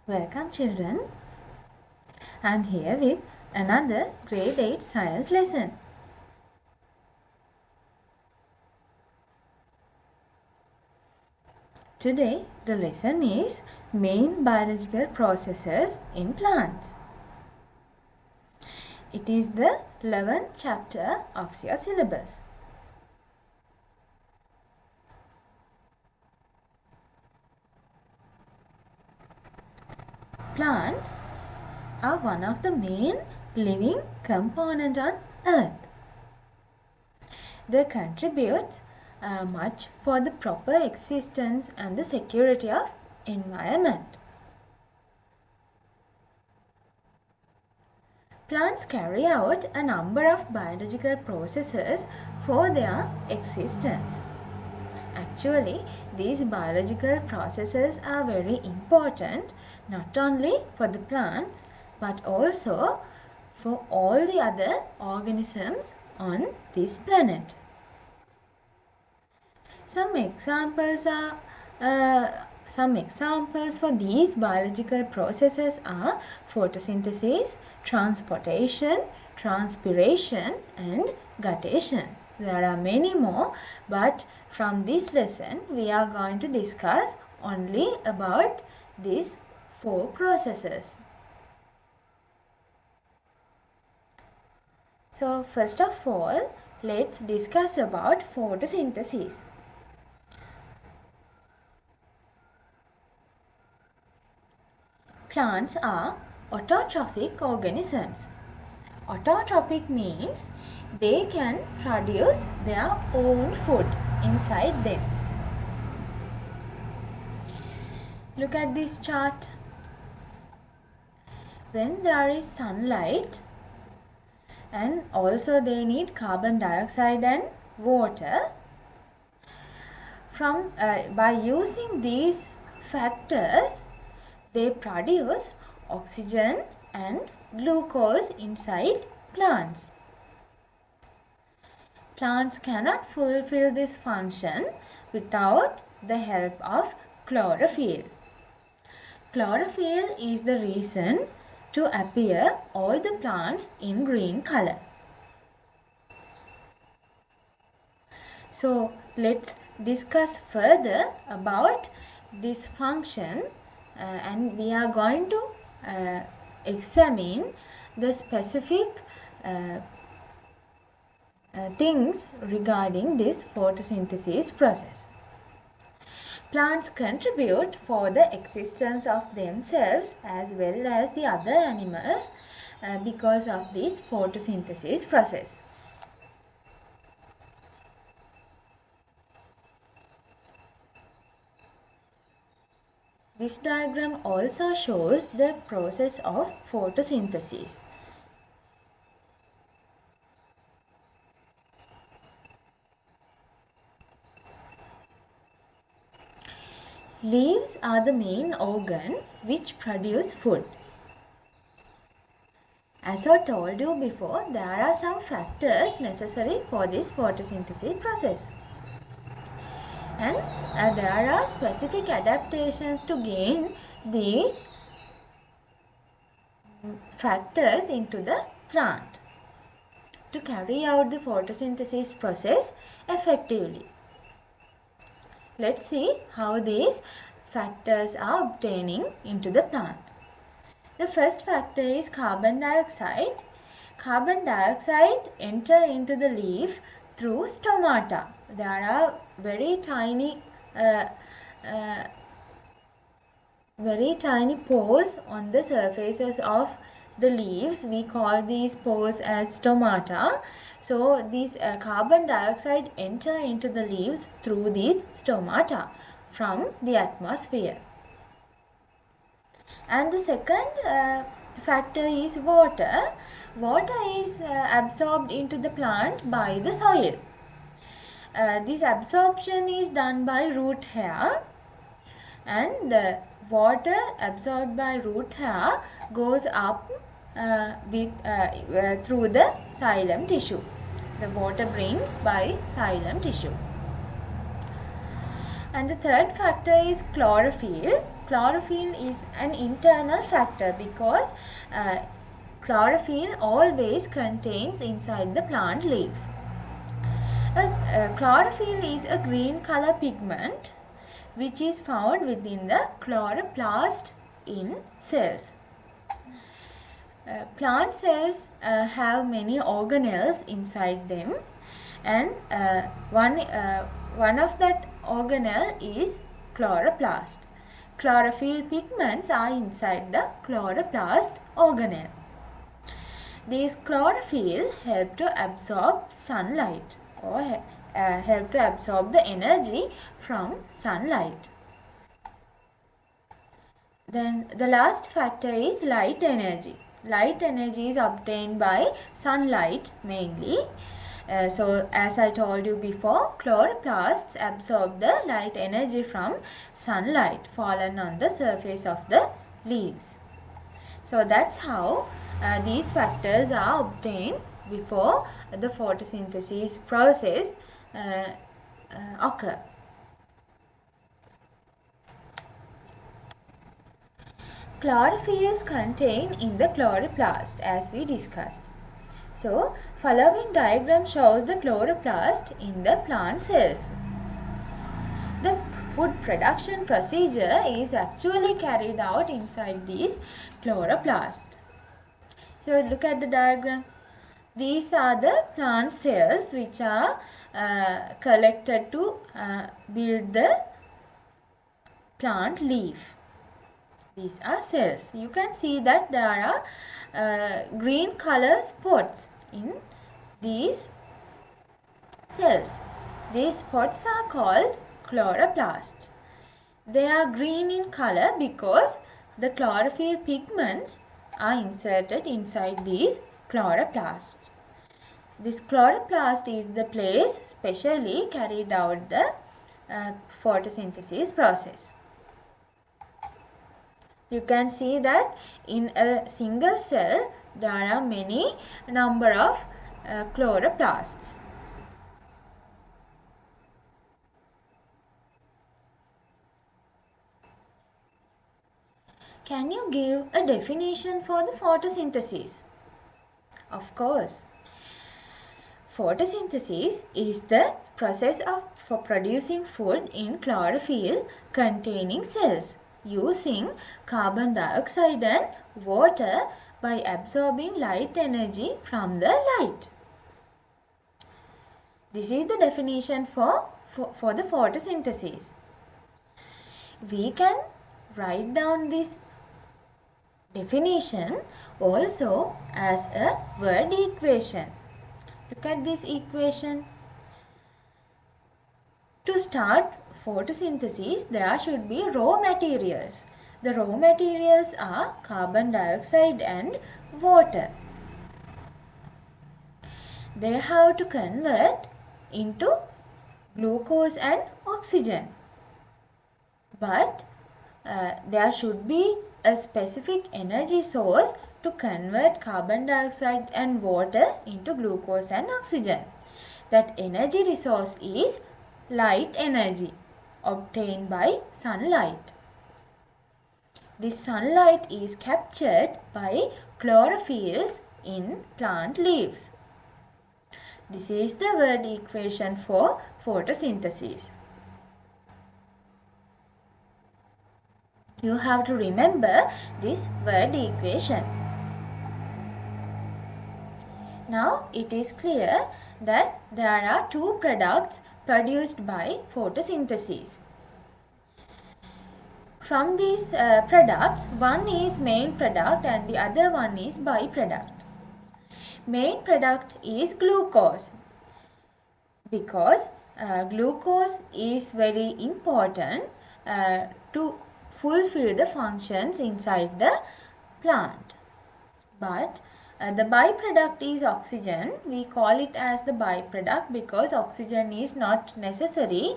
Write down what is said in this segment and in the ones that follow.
Welcome children. I am here with another grade 8 science lesson. Today the lesson is main biological processes in plants. It is the 11th chapter of your syllabus. Plants are one of the main living components on Earth. They contribute much for the proper existence and the security of environment. Plants carry out a number of biological processes for their existence. Actually, these biological processes are very important not only for the plants but also for all the other organisms on this planet. Some examples for these biological processes are photosynthesis, transportation, transpiration and guttation. There are many more, but from this lesson we are going to discuss only about these 4 processes. So first of all, let's discuss about photosynthesis. Plants are autotrophic organisms. Autotrophic means they can produce their own food inside them. Look at this chart. When there is sunlight and also they need carbon dioxide and water, by using these factors they produce oxygen and glucose inside plants. Plants cannot fulfill this function without the help of chlorophyll. Chlorophyll is the reason to appear all the plants in green color. So let's discuss further about this function and we are going to examine the specific things regarding this photosynthesis process. Plants contribute for the existence of themselves as well as the other animals because of this photosynthesis process. This diagram also shows the process of photosynthesis. Leaves are the main organ which produce food. As I told you before, there are some factors necessary for this photosynthesis process. And there are specific adaptations to gain these factors into the plant to carry out the photosynthesis process effectively. Let's see how these factors are obtaining into the plant. The first factor is carbon dioxide. Carbon dioxide enter into the leaf through stomata. There are very tiny pores on the surfaces of the leaves. We call these pores as stomata. So these carbon dioxide enter into the leaves through these stomata from the atmosphere. And the second factor is water. Water is absorbed into the plant by the soil. This absorption is done by root hair, and the water absorbed by root hair goes up through the xylem tissue. The water bring by xylem tissue. And the third factor is chlorophyll. Chlorophyll is an internal factor because chlorophyll always contains inside the plant leaves. Chlorophyll is a green color pigment which is found within the chloroplast in cells. Plant cells have many organelles inside them, and one of that organelle is chloroplast. Chlorophyll pigments are inside the chloroplast organelle. These chlorophyll help to absorb sunlight or help to absorb the energy from sunlight. Then the last factor is light energy. Light energy is obtained by sunlight mainly. So as I told you before, chloroplasts absorb the light energy from sunlight fallen on the surface of the leaves. So that's how these factors are obtained before the photosynthesis process occur. Chlorophylls contained in the chloroplast as we discussed. So, following diagram shows the chloroplast in the plant cells. The food production procedure is actually carried out inside these chloroplasts. So, look at the diagram. These are the plant cells which are collected to build the plant leaf. These are cells. You can see that there are green color spots in these cells. These spots are called chloroplasts. They are green in color because the chlorophyll pigments are inserted inside these chloroplasts. This chloroplast is the place specially carried out the photosynthesis process. You can see that in a single cell there are many number of chloroplasts. Can you give a definition for the photosynthesis? Of course. Photosynthesis is the process for producing food in chlorophyll containing cells using carbon dioxide and water by absorbing light energy from the light. This is the definition for the photosynthesis. We can write down this definition also as a word equation. Look at this equation. To start photosynthesis, there should be raw materials. The raw materials are carbon dioxide and water. They have to convert into glucose and oxygen. But there should be a specific energy source to convert carbon dioxide and water into glucose and oxygen. That energy resource is light energy obtained by sunlight. This sunlight is captured by chlorophylls in plant leaves. This is the word equation for photosynthesis. You have to remember this word equation. Now it is clear that there are two products produced by photosynthesis. From these products, one is main product and the other one is byproduct. Main product is glucose because glucose is very important to fulfill the functions inside the plant. But the byproduct is oxygen. We call it as the byproduct because oxygen is not necessary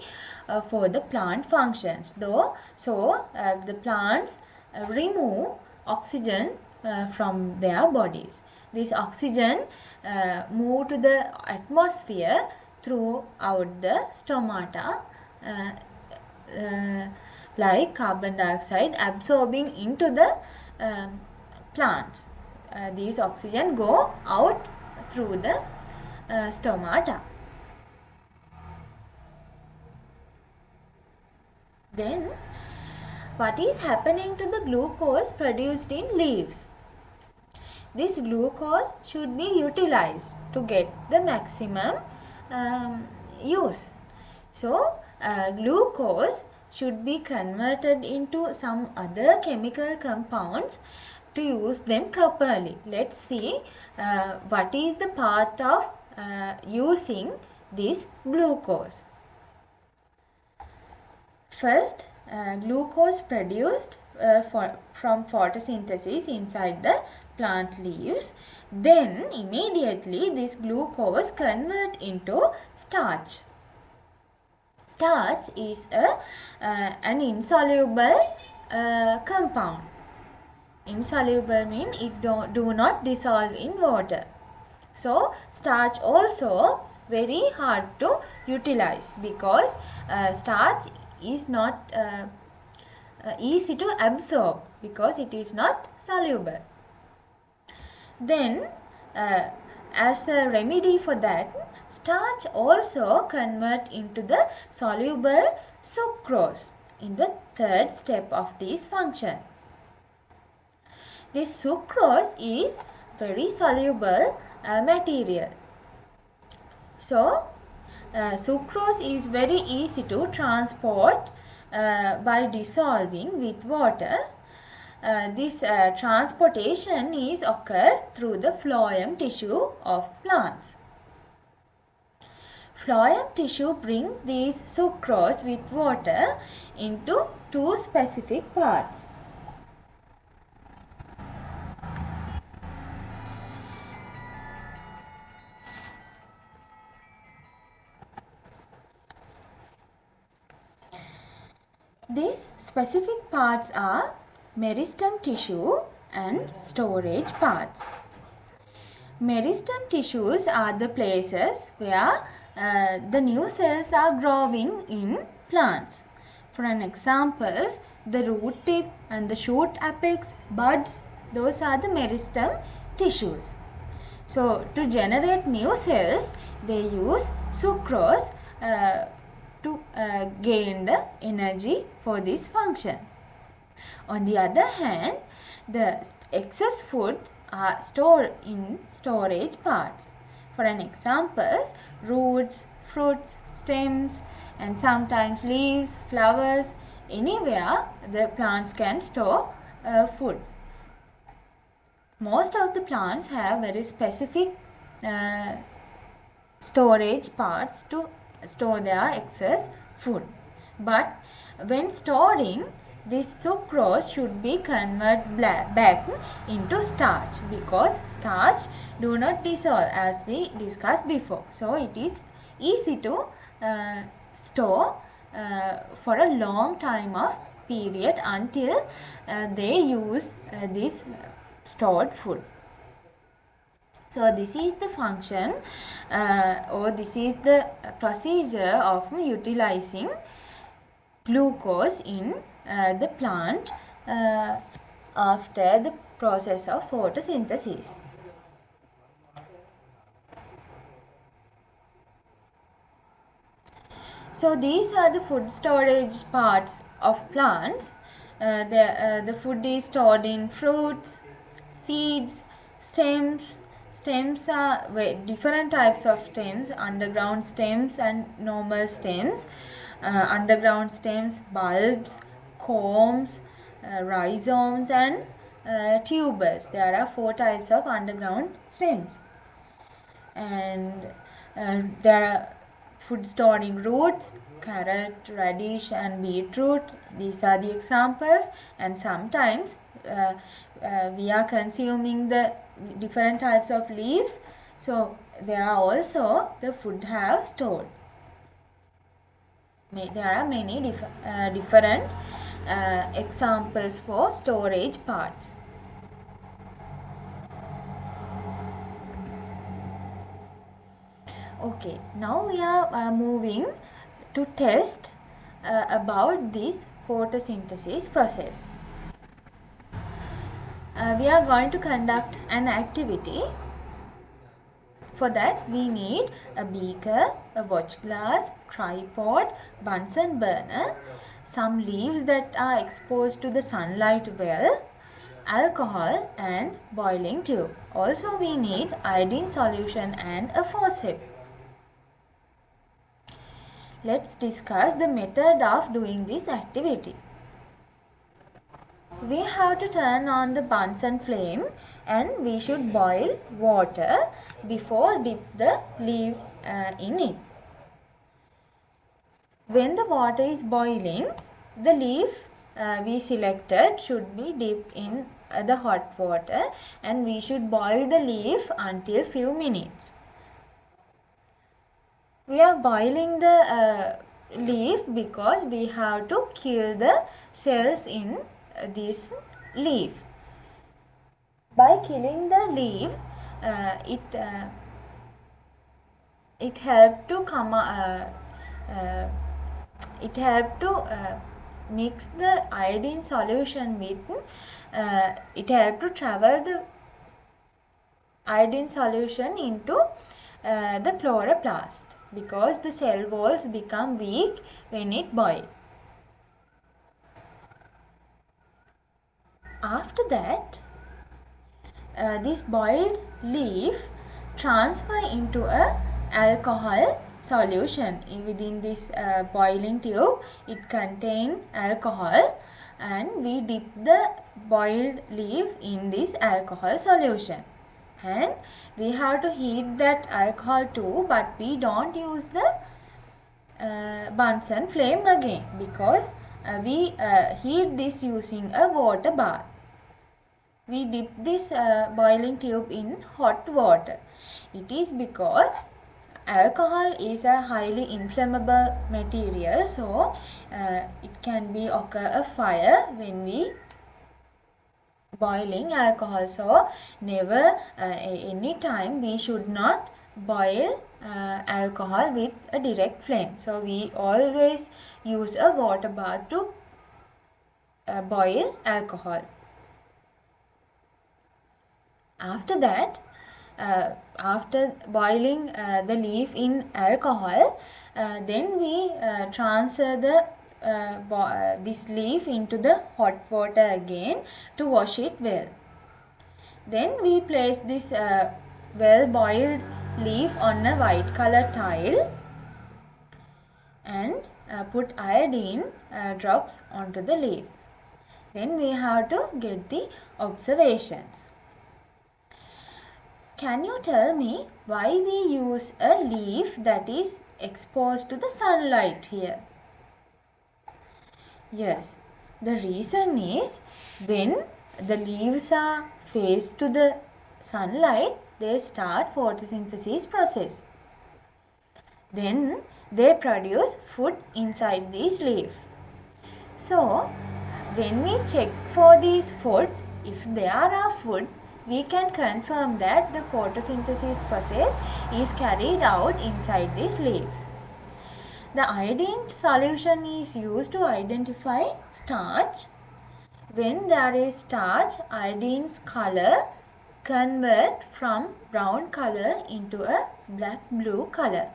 for the plant functions. The plants remove oxygen from their bodies. This oxygen move to the atmosphere throughout the stomata like carbon dioxide absorbing into the plants. These oxygen go out through the stomata. Then what is happening to the glucose produced in leaves? This glucose should be utilized to get the maximum use. So glucose should be converted into some other chemical compounds to use them properly. Let's see what is the part of using this glucose. First, glucose produced from photosynthesis inside the plant leaves. Then immediately this glucose convert into starch. Starch is an insoluble compound. Insoluble means it do not dissolve in water. So starch also very hard to utilize because starch is not easy to absorb because it is not soluble. Then as a remedy for that, starch also convert into the soluble sucrose in the third step of this function. This sucrose is very soluble material. So sucrose is very easy to transport by dissolving with water. This transportation is occurred through the phloem tissue of plants. Phloem tissue bring this sucrose with water into two specific parts. These specific parts are meristem tissue and storage parts. Meristem tissues are the places where the new cells are growing in plants. For an example, the root tip and the shoot apex, buds, those are the meristem tissues. So to generate new cells, they use sucrose to gain the energy for this function. On the other hand, the excess food are stored in storage parts. For an example, roots, fruits, stems, and sometimes leaves, flowers, anywhere the plants can store food. Most of the plants have very specific storage parts to store their excess food. But when storing, this sucrose should be converted back into starch because starch do not dissolve as we discussed before. So it is easy to store for a long time of period until they use this stored food. So this is the function or this is the procedure of utilizing glucose in the plant after the process of photosynthesis. So these are the food storage parts of plants. The food is stored in fruits, seeds, stems. Stems are different types of stems, underground stems and normal stems. Underground stems, bulbs, combs, rhizomes and tubers. There are 4 types of underground stems. And there are food stored in roots, carrot, radish and beetroot. These are the examples. And sometimes we are consuming the different types of leaves. So there are also the food have stored. There are many different examples for storage parts. Okay, now we are moving to test about this photosynthesis process. We are going to conduct an activity. For that, we need a beaker, a watch glass, tripod, Bunsen burner, some leaves that are exposed to the sunlight well, alcohol and boiling tube. Also, we need iodine solution and a forceps. Let's discuss the method of doing this activity. We have to turn on the Bunsen flame and we should boil water before dip the leaf in it. When the water is boiling, the leaf we selected should be dipped in the hot water and we should boil the leaf until few minutes. We are boiling the leaf because we have to kill the cells in this leaf. By killing the leaf, it helped to mix the iodine solution with it helped to travel the iodine solution into the chloroplast, because the cell walls become weak when it boils. After that, this boiled leaf transfer into a alcohol solution. Within this boiling tube, it contains alcohol and we dip the boiled leaf in this alcohol solution. And we have to heat that alcohol too, but we don't use the Bunsen flame again, because we heat this using a water bath. We dip this boiling tube in hot water. It is because alcohol is a highly inflammable material, so it can be occur a fire when we boiling alcohol. So never any time we should not boil alcohol with a direct flame. So we always use a water bath to boil alcohol. After that, after boiling the leaf in alcohol, then we transfer this leaf into the hot water again to wash it well. Then we place this well boiled leaf on a white color tile and put iodine drops onto the leaf. Then we have to get the observations. Can you tell me why we use a leaf that is exposed to the sunlight here? Yes, the reason is when the leaves are faced to the sunlight, they start photosynthesis process. Then they produce food inside these leaves. So when we check for these food, if there are food, we can confirm that the photosynthesis process is carried out inside these leaves. The iodine solution is used to identify starch. When there is starch, iodine's color convert from brown color into a black-blue color.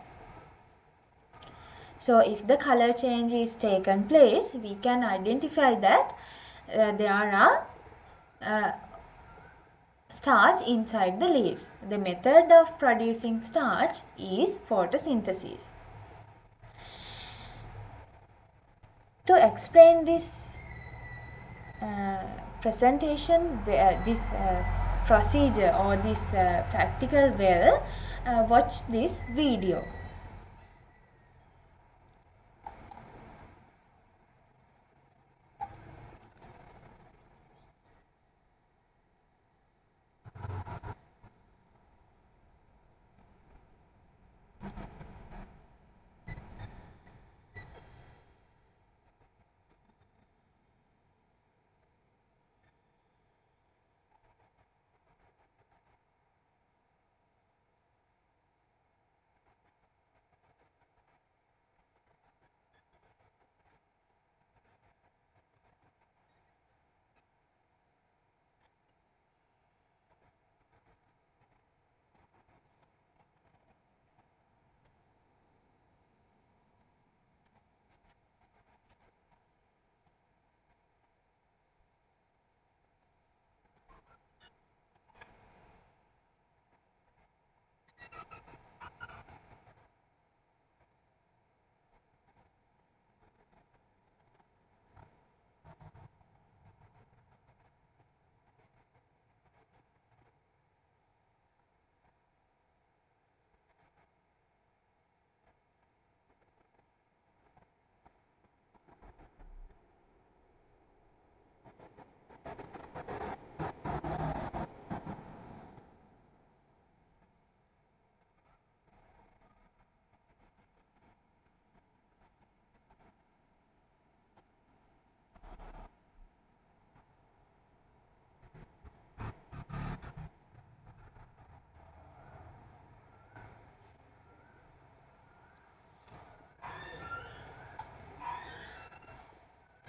So if the color change is taken place, we can identify that there are starch inside the leaves. The method of producing starch is photosynthesis. To explain this presentation, this procedure or this practical well, watch this video.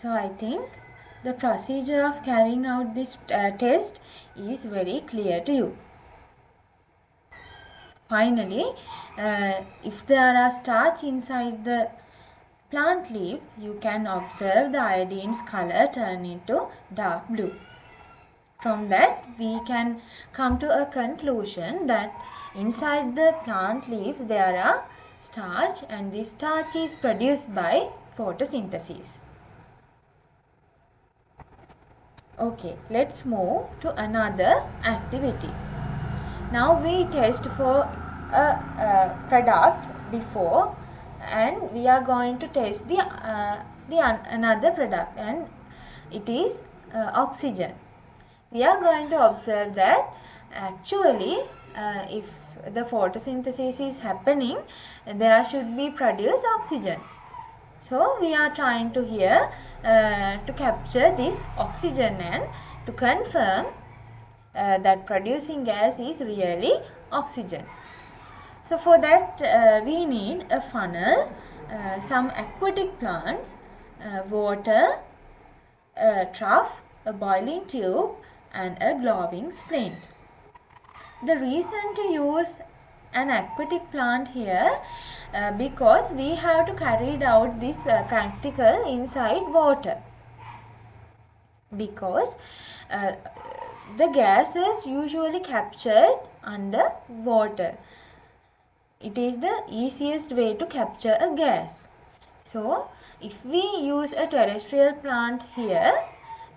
So I think the procedure of carrying out this test is very clear to you. Finally, if there are starch inside the plant leaf, you can observe the iodine's color turn into dark blue. From that, we can come to a conclusion that inside the plant leaf there are starch, and this starch is produced by photosynthesis. Okay, let's move to another activity. Now we test for a product before, and we are going to test the another product, and it is oxygen. We are going to observe that actually if the photosynthesis is happening, there should be produced oxygen. So we are trying to here to capture this oxygen and to confirm that producing gas is really oxygen. So for that we need a funnel, some aquatic plants, water, a trough, a boiling tube, and a glowing splint. The reason to use an aquatic plant here because we have to carry out this practical inside water, because the gas is usually captured under water. It is the easiest way to capture a gas. So if we use a terrestrial plant here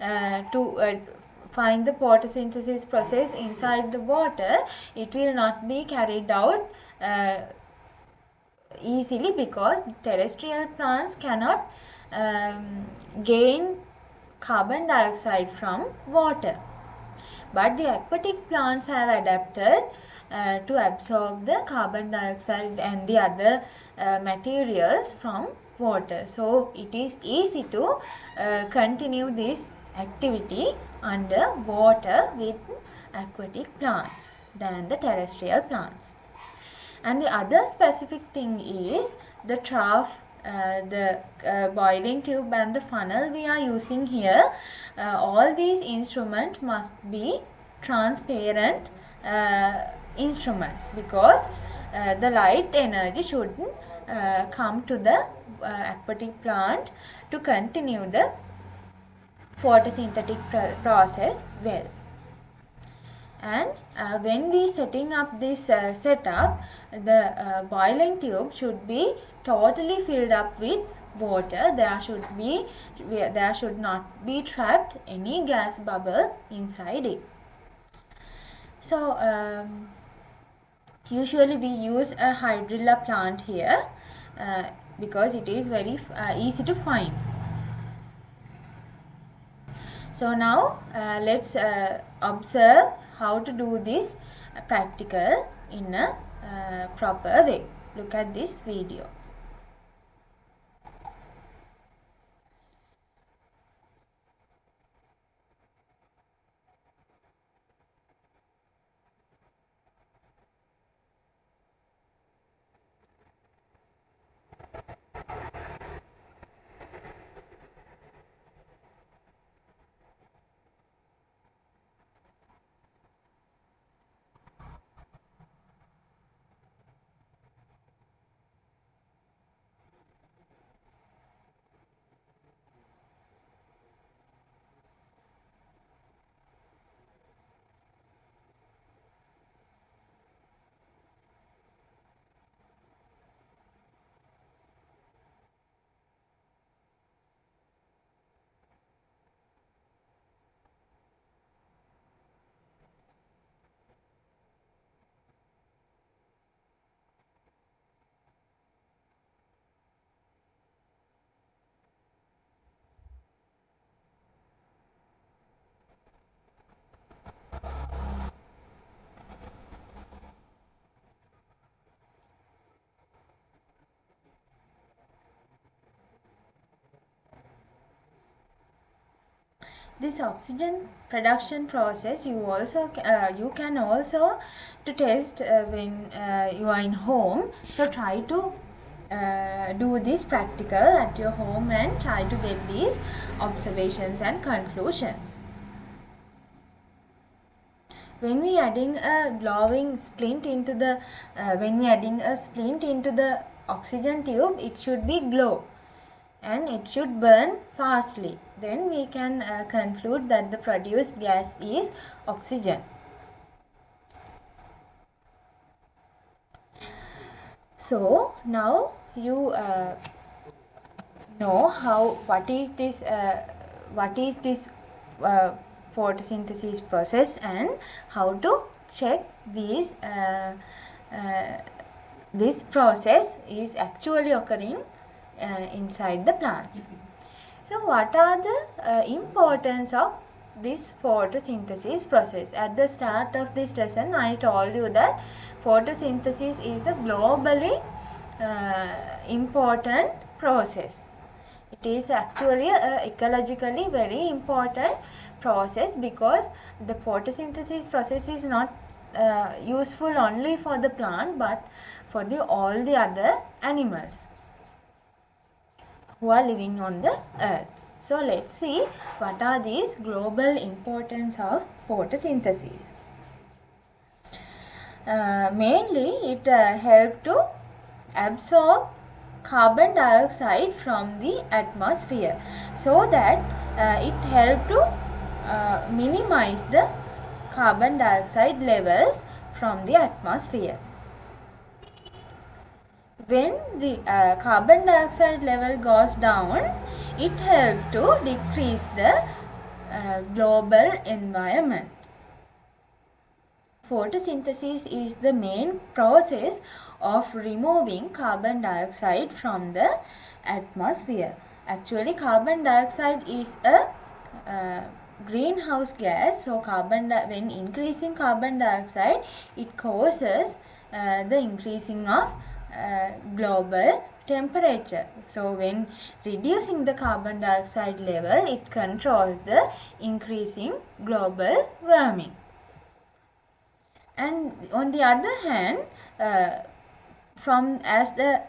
to find the photosynthesis process inside the water, it will not be carried out easily, because terrestrial plants cannot gain carbon dioxide from water. But the aquatic plants have adapted to absorb the carbon dioxide and the other materials from water. So it is easy to continue this activity under water with aquatic plants than the terrestrial plants. And the other specific thing is the trough, the boiling tube and the funnel we are using here. All these instruments must be transparent instruments, because the light energy shouldn't come to the aquatic plant to continue the photosynthetic process well. And when we setting up this setup, the boiling tube should be totally filled up with water. There should not be trapped any gas bubble inside it. So usually we use a hydrilla plant here because it is very easy to find. So now let's observe how to do this practical in a proper way. Look at this video. This oxygen production process you can also to test when you are in home. So try to do this practical at your home and try to get these observations and conclusions. When we adding a glowing splint into the oxygen tube, it should be glow and it should burn fastly. Then we can conclude that the produced gas is oxygen. So now you know what is this photosynthesis process and how to check these this process is actually occurring inside the plants. So what are the importance of this photosynthesis process? At the start of this lesson I told you that photosynthesis is a globally important process. It is actually ecologically very important process because the photosynthesis process is not useful only for the plant but for all the other animals who are living on the earth. So let's see what are these global importance of photosynthesis. Mainly it helps to absorb carbon dioxide from the atmosphere, so that it helps to minimize the carbon dioxide levels from the atmosphere. When the carbon dioxide level goes down, it helps to decrease the global environment. Photosynthesis is the main process of removing carbon dioxide from the atmosphere. Actually, carbon dioxide is a greenhouse gas. So, when increasing carbon dioxide, it causes the increasing of global temperature. So, when reducing the carbon dioxide level, it controls the increasing global warming. And on the other hand, as a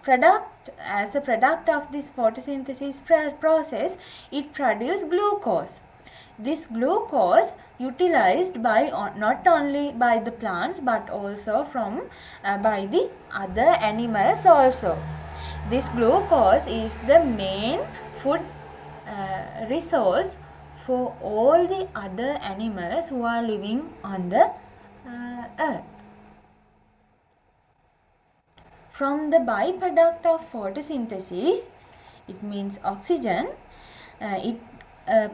product of this photosynthesis process, it produces glucose. This glucose utilized by not only by the plants but also by the other animals also. This glucose is the main food resource for all the other animals who are living on the earth. From the byproduct of photosynthesis, it means oxygen, it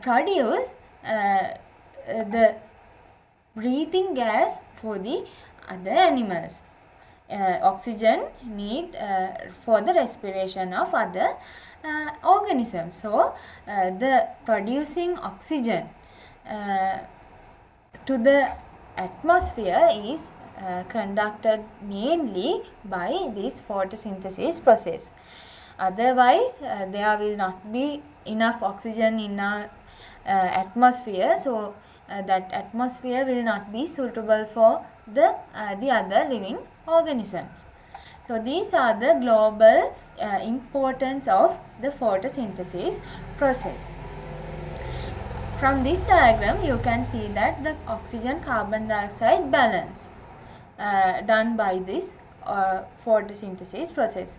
produces the breathing gas for the other animals. Oxygen need for the respiration of other organisms. So, the producing oxygen to the atmosphere is conducted mainly by this photosynthesis process. Otherwise, there will not be enough oxygen in our atmosphere, so that atmosphere will not be suitable for the other living organisms. So these are the global importance of the photosynthesis process. From this diagram you can see that the oxygen carbon dioxide balance done by this photosynthesis process.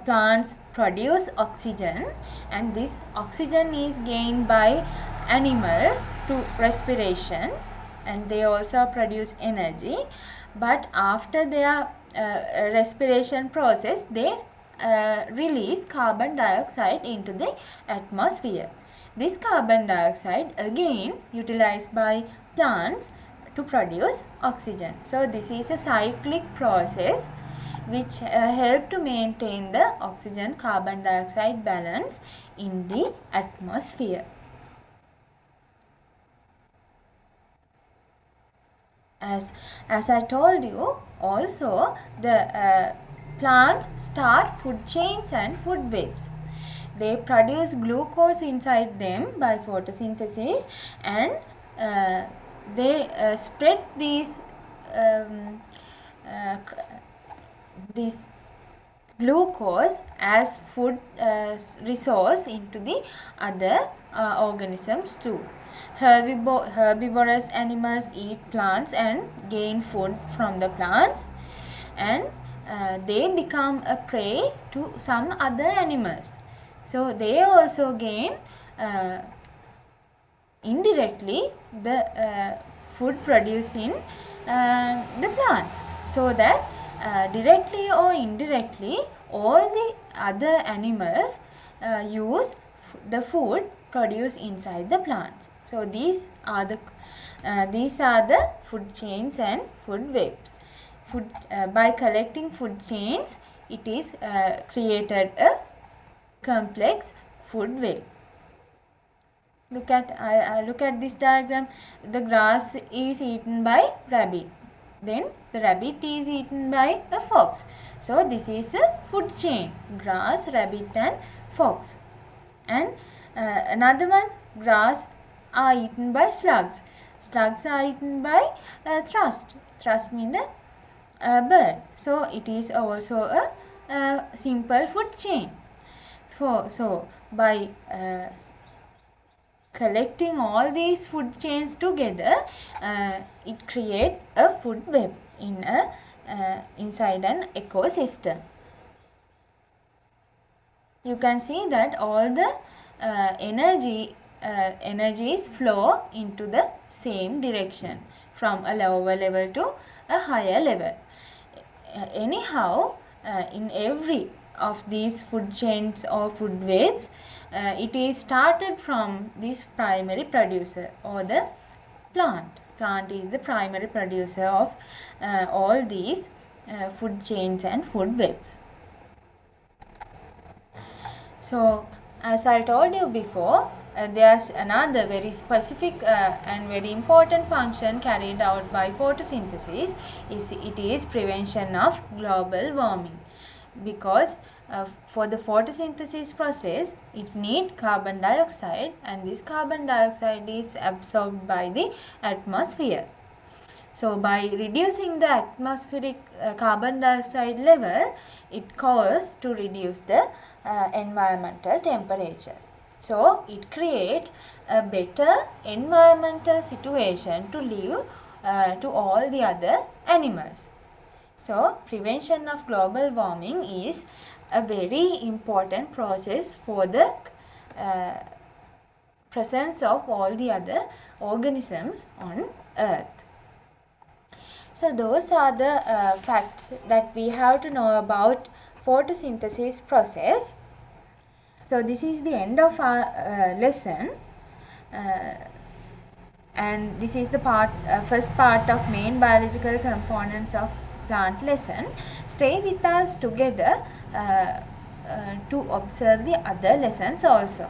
Plants produce oxygen and this oxygen is gained by animals to respiration and they also produce energy, but after their respiration process they release carbon dioxide into the atmosphere. This carbon dioxide again utilized by plants to produce oxygen. So this is a cyclic process which help to maintain the oxygen carbon dioxide balance in the atmosphere. As I told you, also the plants start food chains and food webs. They produce glucose inside them by photosynthesis and they spread these glucose as food resource into the other organisms too. Herbivorous animals eat plants and gain food from the plants, and they become a prey to some other animals. So they also gain indirectly the food produced in the plants, so that directly or indirectly all the other animals use the food produced inside the plants. So these are the food chains and food webs. By collecting food chains, it is created a complex food web. Look at this diagram. The grass is eaten by rabbit. Then the rabbit is eaten by a fox. So this is a food chain: grass, rabbit, and fox. And another one, grass are eaten by slugs. Slugs are eaten by thrust. Thrust means a bird. So it is also a simple food chain. So by collecting all these food chains together, it creates a food web in inside an ecosystem. You can see that all the energies flow into the same direction from a lower level to a higher level. Anyhow, in every of these food chains or food webs, it is started from this primary producer or the plant. Plant is the primary producer of all these food chains and food webs. So as I told you before, there's another very specific and very important function carried out by photosynthesis. It is prevention of global warming, because for the photosynthesis process it needs carbon dioxide, and this carbon dioxide is absorbed by the atmosphere. So by reducing the atmospheric carbon dioxide level, it calls to reduce the environmental temperature. So it creates a better environmental situation to live to all the other animals. So prevention of global warming is a very important process for the presence of all the other organisms on Earth. So those are the facts that we have to know about photosynthesis process. So this is the end of our lesson, and this is the first part of main biological components of plant lesson. Stay with us together to observe the other lessons also.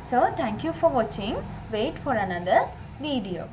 So thank you for watching. Wait for another video.